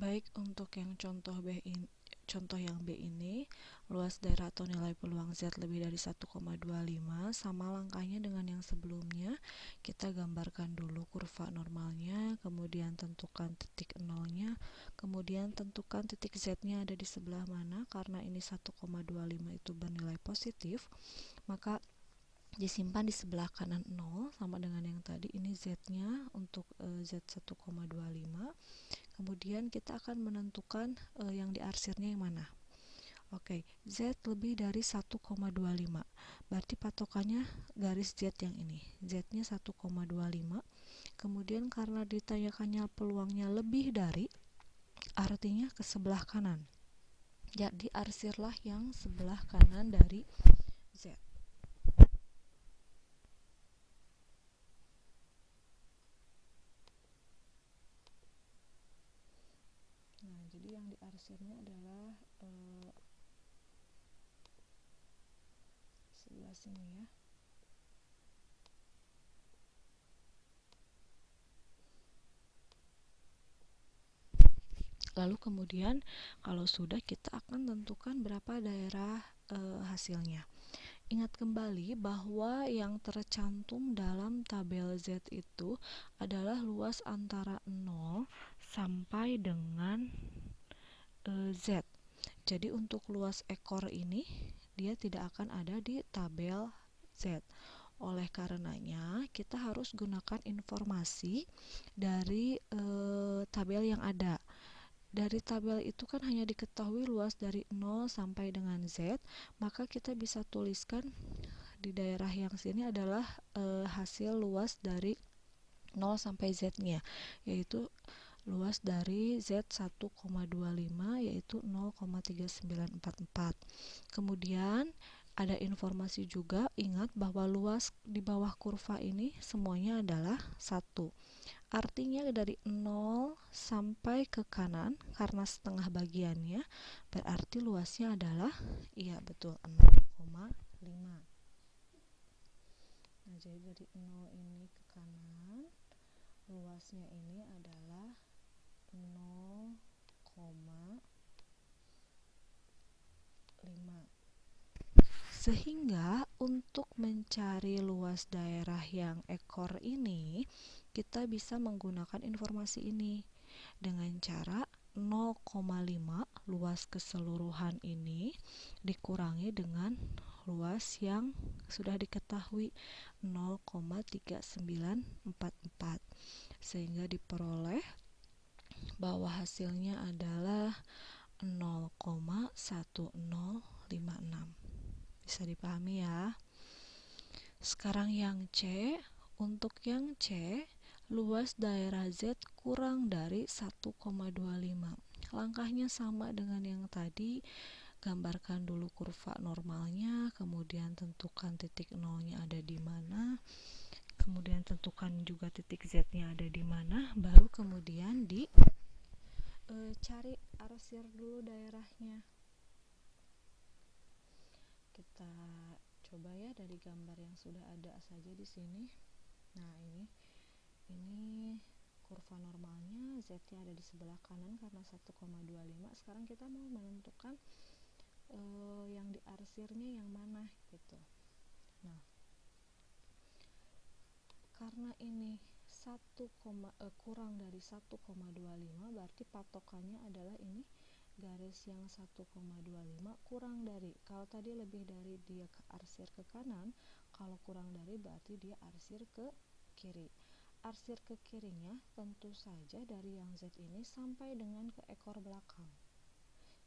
Baik, untuk yang contoh yang B ini, luas daerah atau nilai peluang Z lebih dari 1,25, sama langkahnya dengan yang sebelumnya. Kita gambarkan dulu kurva normalnya, kemudian tentukan titik nolnya, kemudian tentukan titik Z-nya ada di sebelah mana. Karena ini 1,25 itu bernilai positif, maka disimpan di sebelah kanan 0 sama dengan yang tadi. Ini Z-nya untuk Z 1,25. Kemudian kita akan menentukan yang diarsirnya yang mana. Oke, Z lebih dari 1,25. Berarti patokannya garis Z yang ini. Z-nya 1,25. Kemudian karena ditanyakannya peluangnya lebih dari, artinya ke sebelah kanan. Jadi arsirlah yang sebelah kanan dari Z. Nah, jadi yang diarsirnya adalah sebelah sini ya. Lalu kemudian kalau sudah, kita akan tentukan berapa daerah hasilnya. Ingat kembali bahwa yang tercantum dalam tabel Z itu adalah luas antara 0 sampai dengan Z. Jadi untuk luas ekor ini dia tidak akan ada di tabel Z. Oleh karenanya kita harus gunakan informasi dari tabel yang ada. Dari tabel itu kan hanya diketahui luas dari 0 sampai dengan Z, maka kita bisa tuliskan di daerah yang sini adalah hasil luas dari 0 sampai Z-nya, yaitu luas dari Z 1,25 yaitu 0,3944. Kemudian ada informasi juga, ingat bahwa luas di bawah kurva ini semuanya adalah 1. Artinya dari 0 sampai ke kanan, karena setengah bagiannya, berarti luasnya adalah, iya betul, 0,5. Nah, jadi dari 0 ini ke kanan, luasnya ini adalah 0,5. Sehingga untuk mencari luas daerah yang ekor ini, kita bisa menggunakan informasi ini dengan cara 0,5 luas keseluruhan ini dikurangi dengan luas yang sudah diketahui 0,3944, sehingga diperoleh bahwa hasilnya adalah 0,1056. Bisa dipahami ya. Sekarang yang C. Untuk yang C, luas daerah Z kurang dari 1,25. Langkahnya sama dengan yang tadi. Gambarkan dulu kurva normalnya, kemudian tentukan titik nolnya ada di mana, kemudian tentukan juga titik Z-nya ada di mana, baru kemudian cari arsir dulu daerahnya. Kita coba ya dari gambar yang sudah ada saja di sini. Nah, ini kurva normalnya, Z-nya ada di sebelah kanan karena 1,25. Sekarang kita mau menentukan yang diarsirnya yang mana gitu. Nah, karena ini kurang dari 1,25, berarti patokannya adalah ini garis yang 1,25 kurang dari, kalau tadi lebih dari dia ke arsir ke kanan, kalau kurang dari berarti dia arsir ke kiri. Arsir ke kirinya tentu saja dari yang Z ini sampai dengan ke ekor belakang.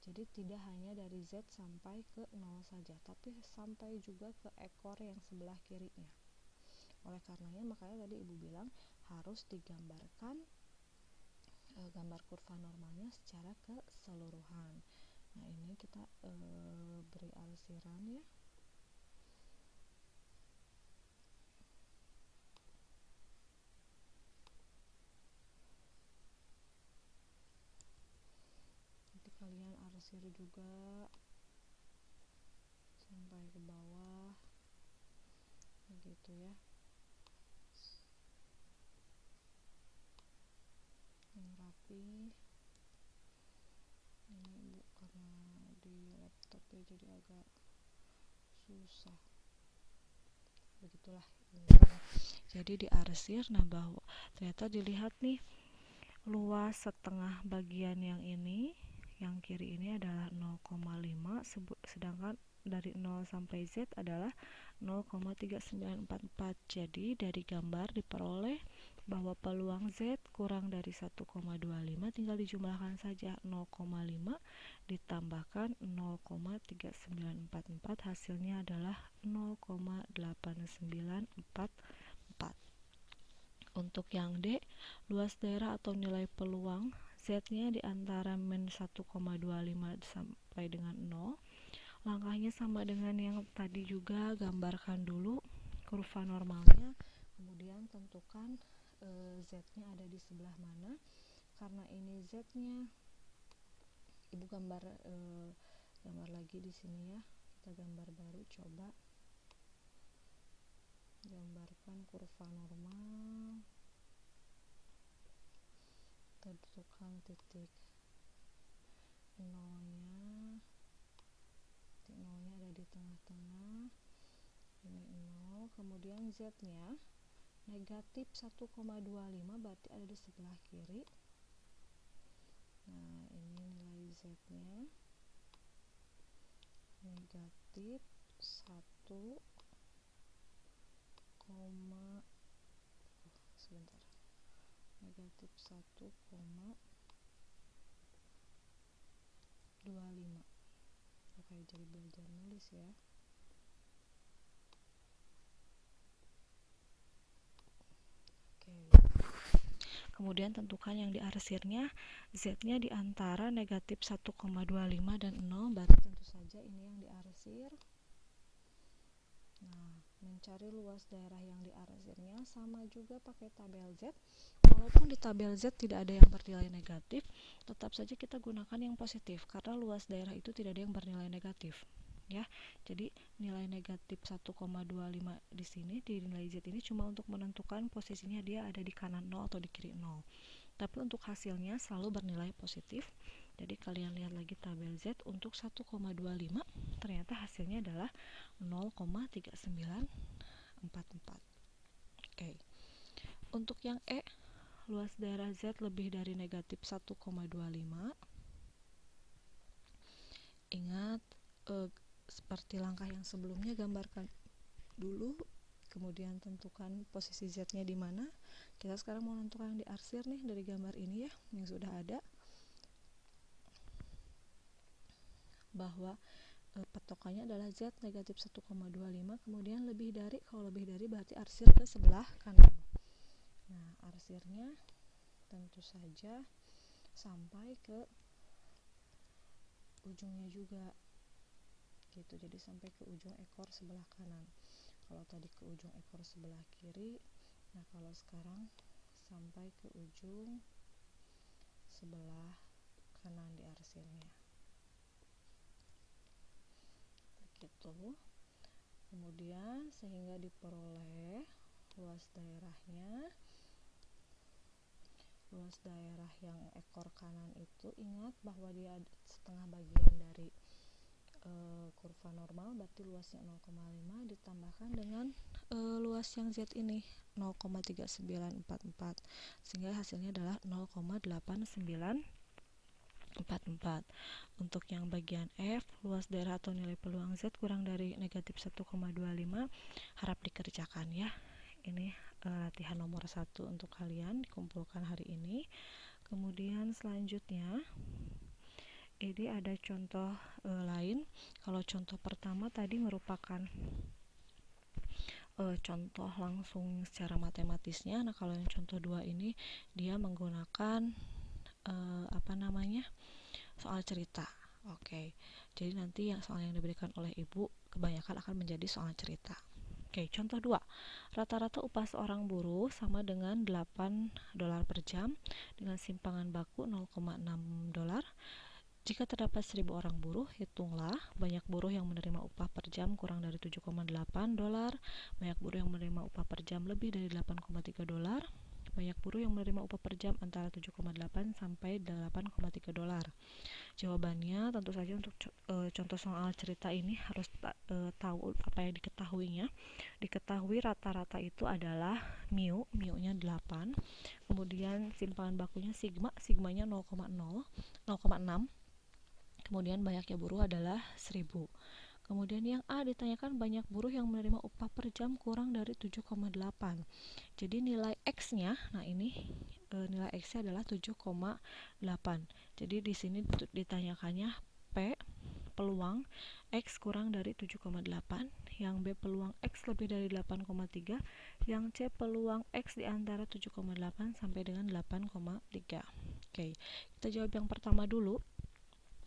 Jadi tidak hanya dari Z sampai ke 0 saja, tapi sampai juga ke ekor yang sebelah kirinya. Oleh karenanya makanya tadi Ibu bilang harus digambarkan gambar kurva normalnya secara keseluruhan. Nah, ini kita beri arsiran ya. Nanti kalian arsir juga sampai ke bawah begitu ya, yang rapi. jadi agak susah. Begitulah. Jadi diarsir, nah bahwa ternyata dilihat nih luas setengah bagian yang ini, yang kiri ini adalah 0,5, sedangkan dari 0 sampai Z adalah 0,3944. Jadi dari gambar diperoleh bahwa peluang Z kurang dari 1,25, tinggal dijumlahkan saja 0,5 ditambahkan 0,3944, hasilnya adalah 0,8944. Untuk yang D, luas daerah atau nilai peluang Z-nya di antara min 1,25 sampai dengan 0. Langkahnya sama dengan yang tadi juga, gambarkan dulu kurva normalnya, kemudian tentukan Z-nya ada di sebelah mana. Karena ini Z-nya, Ibu gambar lagi di sini ya. Kita gambar baru, coba gambarkan kurva normal, tentukan titik nolnya ada di tengah-tengah, ini 0, kemudian Z nya negatif 1,25 berarti ada di sebelah kiri. Nah ini nilai Z nya negatif 1, negatif 1,25. Oke, jadi belajar nulis ya. Oke. Kemudian tentukan yang diarsirnya, Z-nya di antara negatif 1,25 dan 0, berarti tentu saja ini yang diarsir. Nah, mencari luas daerah yang diarsirnya sama juga pakai tabel Z. Walaupun di tabel Z tidak ada yang bernilai negatif, tetap saja kita gunakan yang positif karena luas daerah itu tidak ada yang bernilai negatif. Ya, jadi nilai negatif 1,25 di sini, di nilai Z ini cuma untuk menentukan posisinya dia ada di kanan 0 atau di kiri 0. Tapi untuk hasilnya selalu bernilai positif. Jadi kalian lihat lagi tabel Z, untuk 1,25 ternyata hasilnya adalah 0,3944. Oke. Untuk yang E, luas daerah Z lebih dari negatif 1,25. Ingat, seperti langkah yang sebelumnya, gambarkan dulu, kemudian tentukan posisi Z-nya di mana. Kita sekarang mau menentukan yang diarsir nih dari gambar ini ya, yang sudah ada, bahwa patokannya adalah Z negatif 1,25, kemudian lebih dari, kalau lebih dari berarti arsir ke sebelah kanan. Nah, arsirnya tentu saja sampai ke ujungnya juga gitu, jadi sampai ke ujung ekor sebelah kanan. Kalau tadi ke ujung ekor sebelah kiri, nah kalau sekarang sampai ke ujung sebelah kanan diarsirnya begitu. Kemudian sehingga diperoleh luas daerahnya, luas daerah yang ekor kanan itu, ingat bahwa dia setengah bagian dari kurva normal, berarti luasnya 0,5 ditambahkan dengan luas yang Z ini 0,3944, sehingga hasilnya adalah 0,8944. Untuk yang bagian F, luas daerah atau nilai peluang Z kurang dari negatif 1,25, harap dikerjakan ya. Ini latihan nomor 1 untuk kalian, dikumpulkan hari ini. Kemudian selanjutnya ini ada contoh lain. Kalau contoh pertama tadi merupakan contoh langsung secara matematisnya. Nah, kalau yang contoh 2 ini dia menggunakan soal cerita. Oke. Jadi nanti yang soal yang diberikan oleh Ibu kebanyakan akan menjadi soal cerita. Oke, contoh 2. Rata-rata upah seorang buruh sama dengan $8 per jam dengan simpangan baku $0,6. Jika terdapat 1.000 orang buruh, hitunglah banyak buruh yang menerima upah per jam kurang dari $7,8, banyak buruh yang menerima upah per jam lebih dari $8,3, banyak buruh yang menerima upah per jam antara $7,8 sampai $8,3. Jawabannya tentu saja untuk contoh soal cerita ini harus tahu apa yang diketahuinya. Diketahui rata-rata itu adalah mu-nya 8. Kemudian simpanan bakunya sigma, sigmanya 0,6. Kemudian banyaknya buruh adalah 1000. Kemudian yang A ditanyakan banyak buruh yang menerima upah per jam kurang dari 7,8. Jadi nilai X-nya, nah ini nilai X-nya adalah 7,8. Jadi di sini ditanyakannya P peluang X kurang dari 7,8, yang B peluang X lebih dari 8,3, yang C peluang X di antara 7,8 sampai dengan 8,3. Oke, kita jawab yang pertama dulu.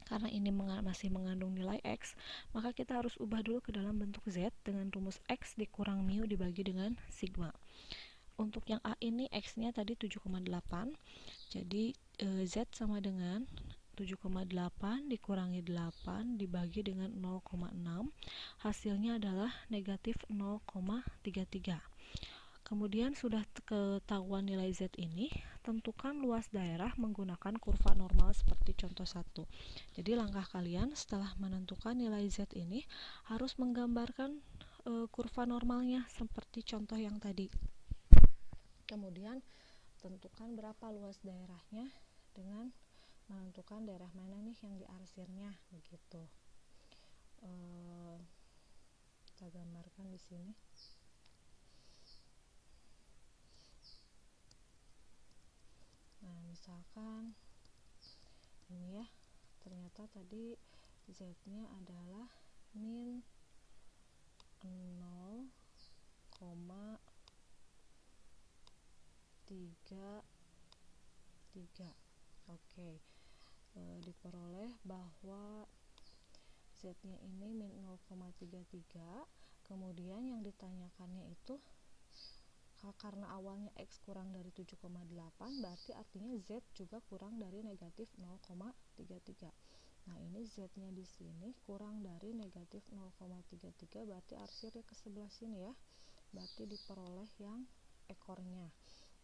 Karena ini masih mengandung nilai X, maka kita harus ubah dulu ke dalam bentuk Z dengan rumus X dikurang mu dibagi dengan sigma. Untuk yang A ini X-nya tadi 7,8, jadi Z sama dengan 7,8 dikurangi 8 dibagi dengan 0,6, hasilnya adalah negatif 0,33. Kemudian sudah ketahuan nilai Z ini, tentukan luas daerah menggunakan kurva normal seperti contoh 1. Jadi langkah kalian setelah menentukan nilai Z ini harus menggambarkan kurva normalnya seperti contoh yang tadi. Kemudian tentukan berapa luas daerahnya dengan menentukan daerah mana nih yang diarsirnya begitu. Kita gambarkan di sini. Nah, misalkan ini ya, ternyata tadi Z-nya adalah min 0,33. Oke, diperoleh bahwa Z-nya ini min 0,33. Kemudian yang ditanyakannya itu karena awalnya X kurang dari 7,8, berarti artinya Z juga kurang dari negatif 0,33. Nah, ini Z-nya di sini kurang dari negatif 0,33, berarti arsirnya ke sebelah sini ya. Berarti diperoleh yang ekornya.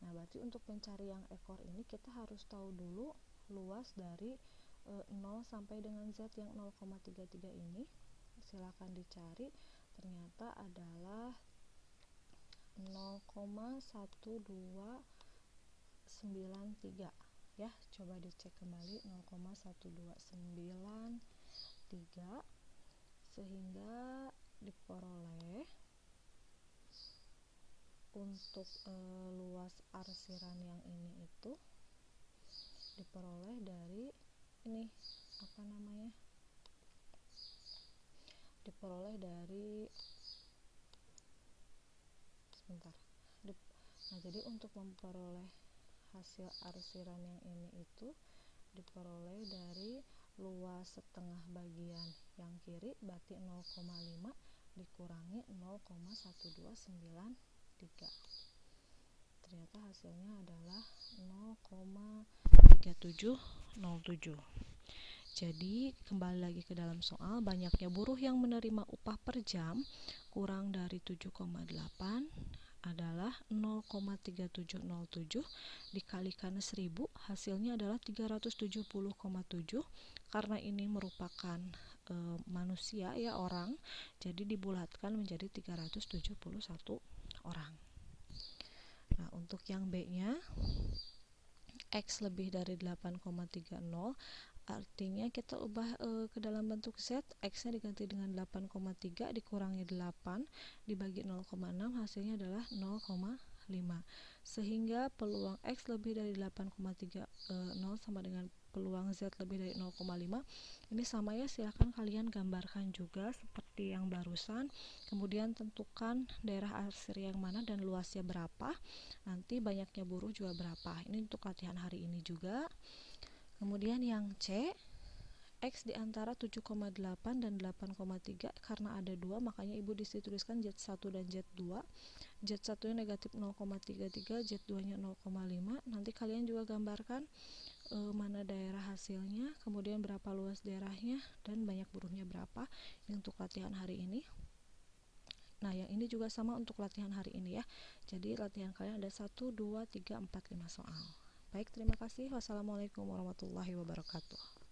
Nah, berarti untuk mencari yang ekor ini kita harus tahu dulu luas dari 0 sampai dengan Z yang 0,33 ini. Silakan dicari, ternyata adalah 0,1293 ya. Coba dicek kembali 0,1293, sehingga diperoleh untuk luas arsiran yang ini itu diperoleh dari ini apa namanya, diperoleh dari nah, jadi untuk memperoleh hasil arsiran yang ini itu diperoleh dari luas setengah bagian yang kiri, berarti 0,5 dikurangi 0,1293. Ternyata hasilnya adalah 0,3707. Jadi kembali lagi ke dalam soal, banyaknya buruh yang menerima upah per jam kurang dari 7,8 adalah 0,3707 dikalikan 1000, hasilnya adalah 370,7. Karena ini merupakan manusia ya, orang, jadi dibulatkan menjadi 371 orang. Nah, untuk yang B-nya X lebih dari 8,30, artinya kita ubah ke dalam bentuk Z. X-nya diganti dengan 8,3 dikurangi 8 dibagi 0,6, hasilnya adalah 0,5. Sehingga peluang X lebih dari 8,30 sama dengan peluang Z lebih dari 0,5. Ini sama ya, silahkan kalian gambarkan juga seperti yang barusan. Kemudian tentukan daerah arsir yang mana dan luasnya berapa. Nanti banyaknya buruh juga berapa. Ini untuk latihan hari ini juga. Kemudian yang C, X di antara 7,8 dan 8,3, karena ada 2 makanya ibu disitu tuliskan Z1 dan Z2. Z1 nya negatif 0,33, Z2 nya 0,5. Nanti kalian juga gambarkan mana daerah hasilnya, kemudian berapa luas daerahnya, dan banyak buruhnya berapa. Ini untuk latihan hari ini. Nah, yang ini juga sama untuk latihan hari ini ya. Jadi latihan kalian ada 1, 2, 3, 4, 5 soal. Baik, terima kasih. Wassalamualaikum warahmatullahi wabarakatuh.